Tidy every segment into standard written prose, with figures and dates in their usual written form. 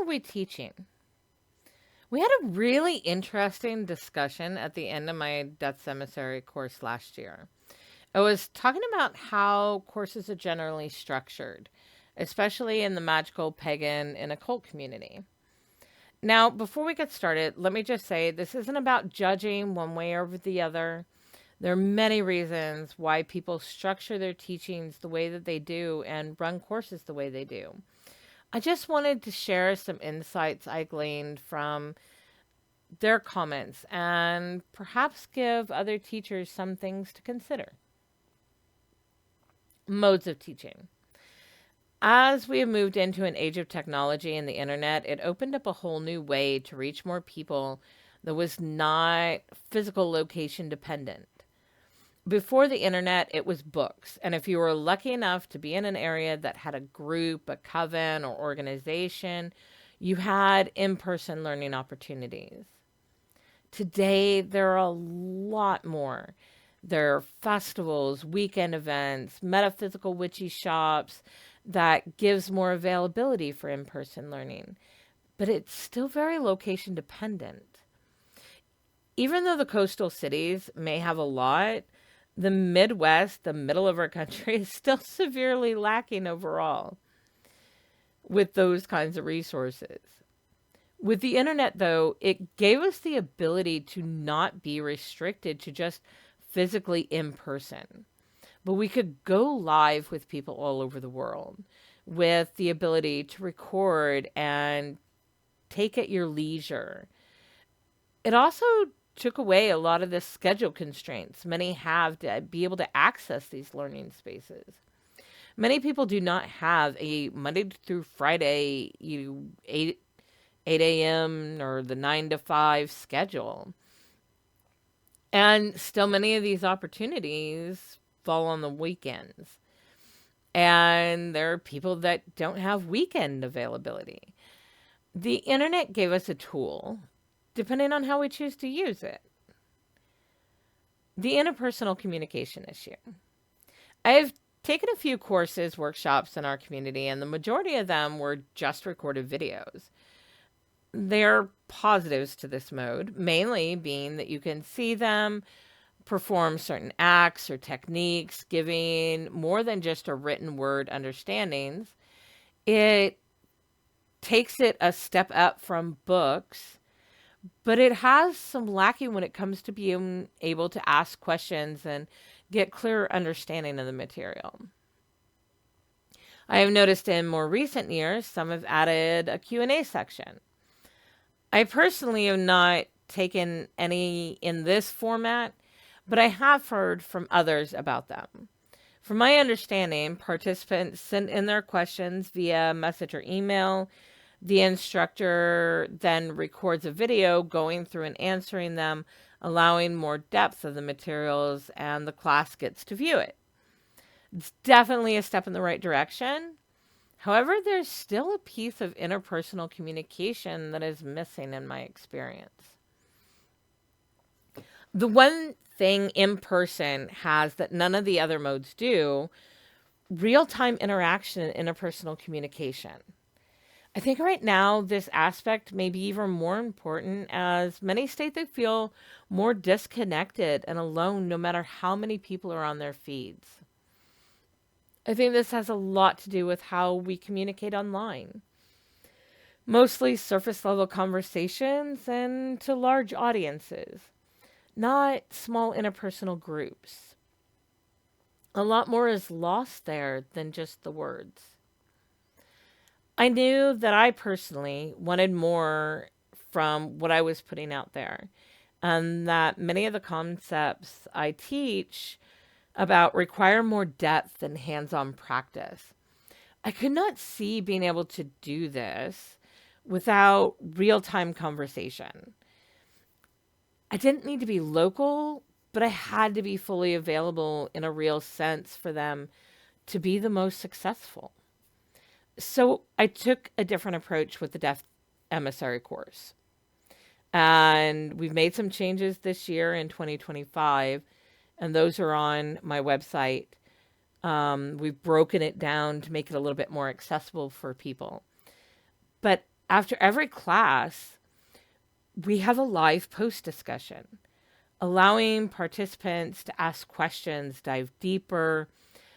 are we teaching? We had a really interesting discussion at the end of my Death's Emissary course last year. I was talking about how courses are generally structured, especially in the magical, pagan, and occult community. Now, before we get started, let me just say this isn't about judging one way over the other. There are many reasons why people structure their teachings the way that they do and run courses the way they do. I just wanted to share some insights I gleaned from their comments and perhaps give other teachers some things to consider. Modes of teaching. As we have moved into an age of technology and the internet, it opened up a whole new way to reach more people that was not physical location dependent. Before the internet, it was books. And if you were lucky enough to be in an area that had a group, a coven, or organization, you had in person learning opportunities. Today, there are a lot more. There are festivals, weekend events, metaphysical witchy shops that gives more availability for in-person learning. But it's still very location dependent. Even though the coastal cities may have a lot, the Midwest, the middle of our country, is still severely lacking overall with those kinds of resources. With the internet, though, it gave us the ability to not be restricted to just physically in person, but we could go live with people all over the world with the ability to record and take at your leisure. It also took away a lot of the schedule constraints many have to be able to access these learning spaces. Many people do not have a Monday through Friday, 8 a.m. or the 9 to 5 schedule. And still many of these opportunities fall on the weekends. And there are people that don't have weekend availability. The internet gave us a tool, depending on how we choose to use it. The interpersonal communication issue. I've taken a few courses, workshops in our community, and the majority of them were just recorded videos. There are positives to this mode, mainly being that you can see them perform certain acts or techniques, giving more than just a written word understandings. It takes it a step up from books, but it has some lacking when it comes to being able to ask questions and get clearer understanding of the material. I have noticed in more recent years, some have added a Q&A section. I personally have not taken any in this format, but I have heard from others about them. From my understanding, participants send in their questions via message or email. The instructor then records a video going through and answering them, allowing more depth of the materials, and the class gets to view it. It's definitely a step in the right direction. However, there's still a piece of interpersonal communication that is missing in my experience. The one thing in person has that none of the other modes do, real-time interaction and interpersonal communication. I think right now this aspect may be even more important as many state they feel more disconnected and alone no matter how many people are on their feeds. I think this has a lot to do with how we communicate online. Mostly surface level conversations and to large audiences, not small interpersonal groups. A lot more is lost there than just the words. I knew that I personally wanted more from what I was putting out there, and that many of the concepts I teach about require more depth and hands-on practice. I could not see being able to do this without real-time conversation. I didn't need to be local, but I had to be fully available in a real sense for them to be the most successful. So I took a different approach with the Death Emissary course. And we've made some changes this year in 2025, and those are on my website. We've broken it down to make it a little bit more accessible for people. But After every class, we have a live post discussion, allowing participants to ask questions, dive deeper,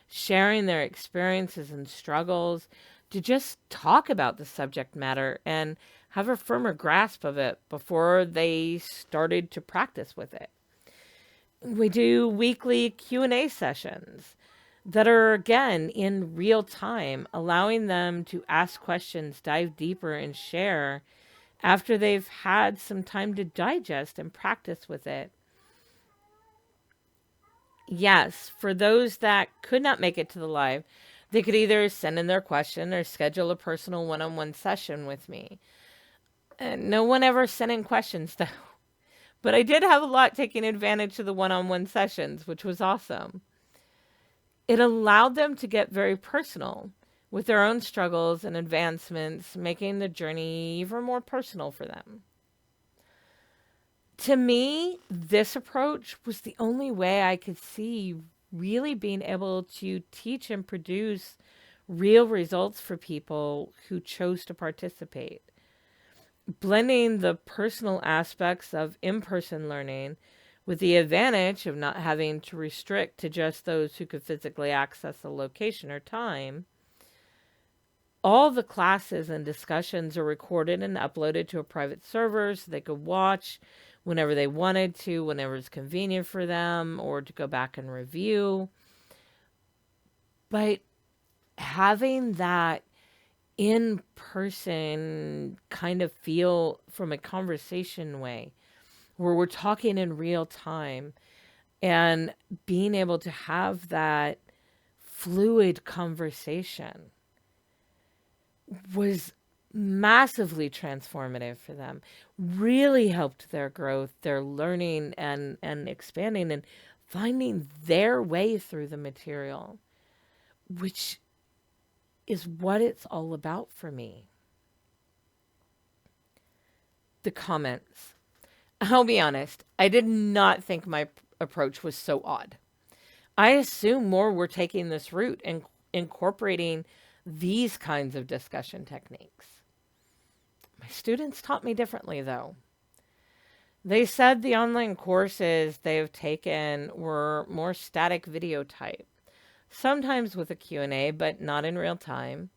sharing their experiences and struggles, to just talk about the subject matter and have a firmer grasp of it before they started to practice with it. We do weekly Q&A sessions that are, again, in real time, allowing them to ask questions, dive deeper, and share after they've had some time to digest and practice with it. Yes, for those that could not make it to the live, they could either send in their question or schedule a personal one-on-one session with me. And no one ever sent in questions, though. But I did have a lot taking advantage of the one-on-one sessions, which was awesome. It allowed them to get very personal with their own struggles and advancements, making the journey even more personal for them. To me, this approach was the only way I could see really being able to teach and produce real results for people who chose to participate. Blending the personal aspects of in-person learning with the advantage of not having to restrict to just those who could physically access a location or time. All the classes and discussions are recorded and uploaded to a private server so they could watch whenever they wanted to, whenever it's convenient for them, or to go back and review. But having that in-person kind of feel from a conversation way, where we're talking in real time and being able to have that fluid conversation was massively transformative for them, really helped their growth, their learning and expanding and finding their way through the material, which is what it's all about for me. The comments. I'll be honest, I did not think my approach was so odd. I assume more were taking this route and incorporating these kinds of discussion techniques. My students taught me differently, though. They said the online courses they've taken were more static video type, sometimes with a Q&A, but not in real time.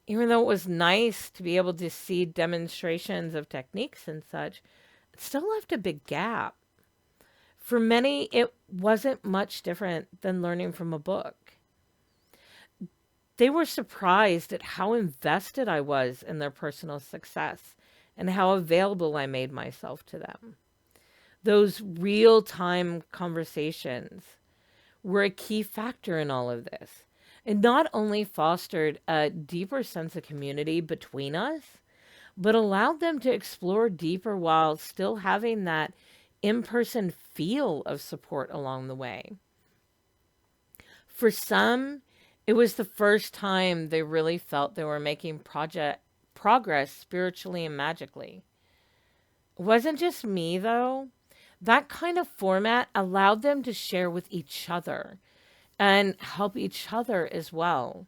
Even though it was nice to be able to see demonstrations of techniques and such, it still left a big gap. For many, it wasn't much different than learning from a book. They were surprised at how invested I was in their personal success and how available I made myself to them. Those real-time conversations were a key factor in all of this. It not only fostered a deeper sense of community between us, but allowed them to explore deeper while still having that in-person feel of support along the way. For some, it was the first time they really felt they were making progress spiritually and magically. It wasn't just me, though. That kind of format allowed them to share with each other and help each other as well.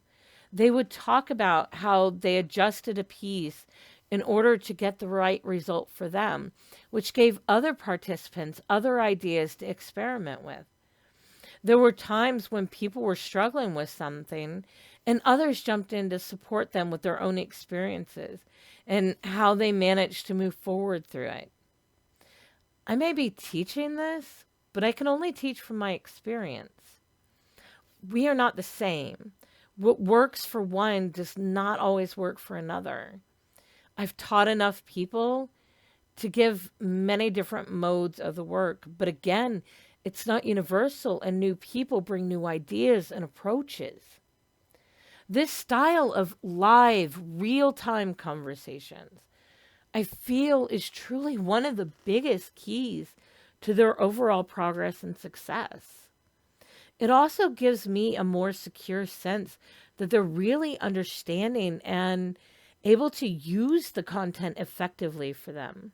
They would talk about how they adjusted a piece in order to get the right result for them, which gave other participants other ideas to experiment with. There were times when people were struggling with something and others jumped in to support them with their own experiences and how they managed to move forward through it. I may be teaching this, but I can only teach from my experience. We are not the same. What works for one does not always work for another. I've taught enough people to give many different modes of the work, but again, it's not universal, and new people bring new ideas and approaches. This style of live, real-time conversations, I feel, is truly one of the biggest keys to their overall progress and success. It also gives me a more secure sense that they're really understanding and able to use the content effectively for them.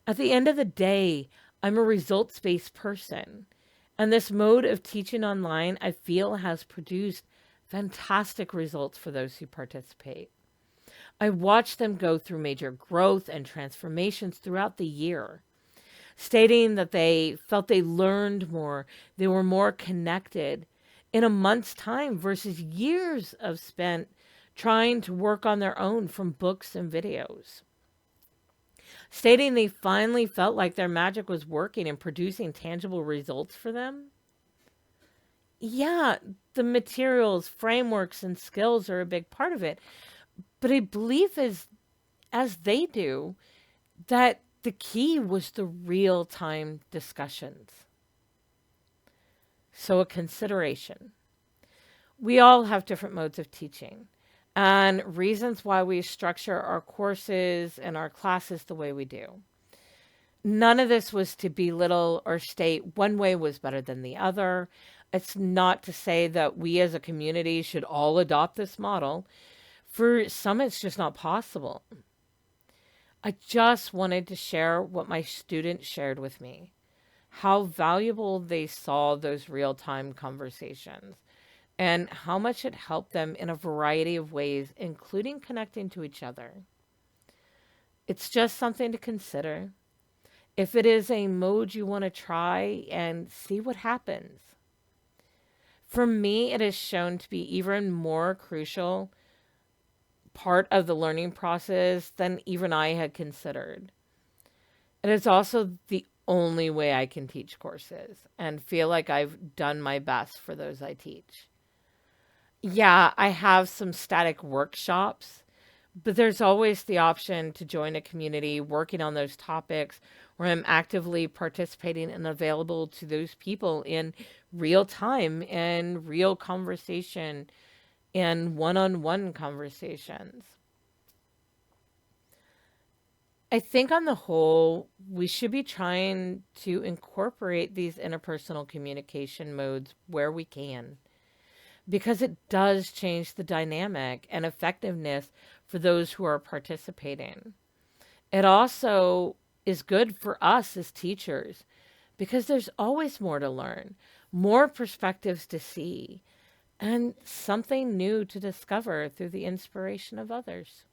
At the end of the day, I'm a results-based person, and this mode of teaching online, I feel, has produced fantastic results for those who participate. I watched them go through major growth and transformations throughout the year, stating that they felt they learned more, they were more connected in a month's time versus years of spent trying to work on their own from books and videos. Stating they finally felt like their magic was working and producing tangible results for them. Yeah, the materials, frameworks, and skills are a big part of it. But I believe as they do, that the key was the real time discussions. So, a consideration. We all have different modes of teaching and reasons why we structure our courses and our classes the way we do. None of this was to belittle or state one way was better than the other. It's not to say that we as a community should all adopt this model. For some, it's just not possible. I just wanted to share what my students shared with me, how valuable they saw those real time conversations, and how much it helped them in a variety of ways, including connecting to each other. It's just something to consider. If it is a mode you want to try and see what happens. For me, it has shown to be even more crucial part of the learning process than even I had considered. And it's also the only way I can teach courses and feel like I've done my best for those I teach. Yeah, I have some static workshops, but there's always the option to join a community working on those topics where I'm actively participating and available to those people in real time and real conversation and one on one conversations. I think on the whole, we should be trying to incorporate these interpersonal communication modes where we can, because it does change the dynamic and effectiveness for those who are participating. It also is good for us as teachers because there's always more to learn, more perspectives to see, and something new to discover through the inspiration of others.